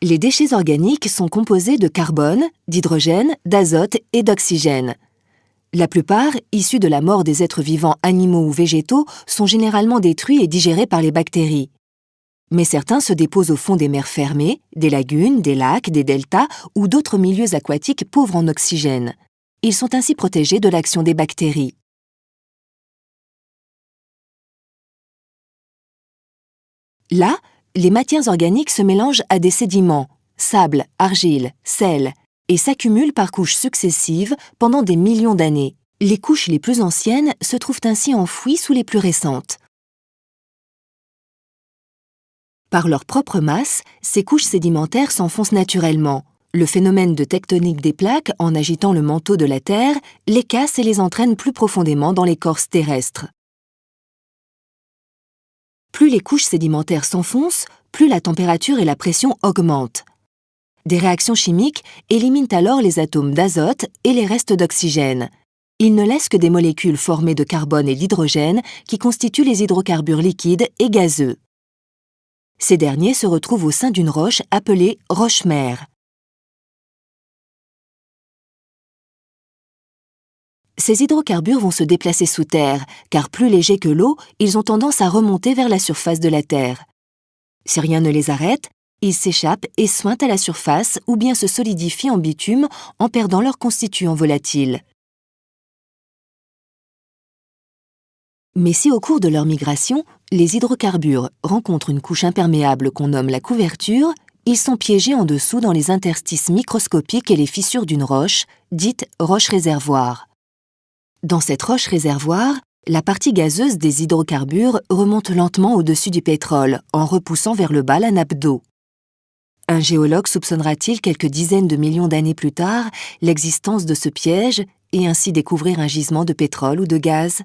Les déchets organiques sont composés de carbone, d'hydrogène, d'azote et d'oxygène. La plupart, issus de la mort des êtres vivants animaux ou végétaux, sont généralement détruits et digérés par les bactéries. Mais certains se déposent au fond des mers fermées, des lagunes, des lacs, des deltas ou d'autres milieux aquatiques pauvres en oxygène. Ils sont ainsi protégés de l'action des bactéries. Là, les matières organiques se mélangent à des sédiments, sable, argile, sel, et s'accumulent par couches successives pendant des millions d'années. Les couches les plus anciennes se trouvent ainsi enfouies sous les plus récentes. Par leur propre masse, ces couches sédimentaires s'enfoncent naturellement. Le phénomène de tectonique des plaques, en agitant le manteau de la Terre, les casse et les entraîne plus profondément dans l'écorce terrestre. Plus les couches sédimentaires s'enfoncent, plus la température et la pression augmentent. Des réactions chimiques éliminent alors les atomes d'azote et les restes d'oxygène. Ils ne laissent que des molécules formées de carbone et d'hydrogène qui constituent les hydrocarbures liquides et gazeux. Ces derniers se retrouvent au sein d'une roche appelée roche-mère. Ces hydrocarbures vont se déplacer sous terre, car plus légers que l'eau, ils ont tendance à remonter vers la surface de la Terre. Si rien ne les arrête, ils s'échappent et suintent à la surface ou bien se solidifient en bitume en perdant leurs constituants volatiles. Mais si au cours de leur migration, les hydrocarbures rencontrent une couche imperméable qu'on nomme la couverture, ils sont piégés en dessous dans les interstices microscopiques et les fissures d'une roche, dite roche-réservoir. Dans cette roche-réservoir, la partie gazeuse des hydrocarbures remonte lentement au-dessus du pétrole, en repoussant vers le bas la nappe d'eau. Un géologue soupçonnera-t-il quelques dizaines de millions d'années plus tard l'existence de ce piège et ainsi découvrir un gisement de pétrole ou de gaz ?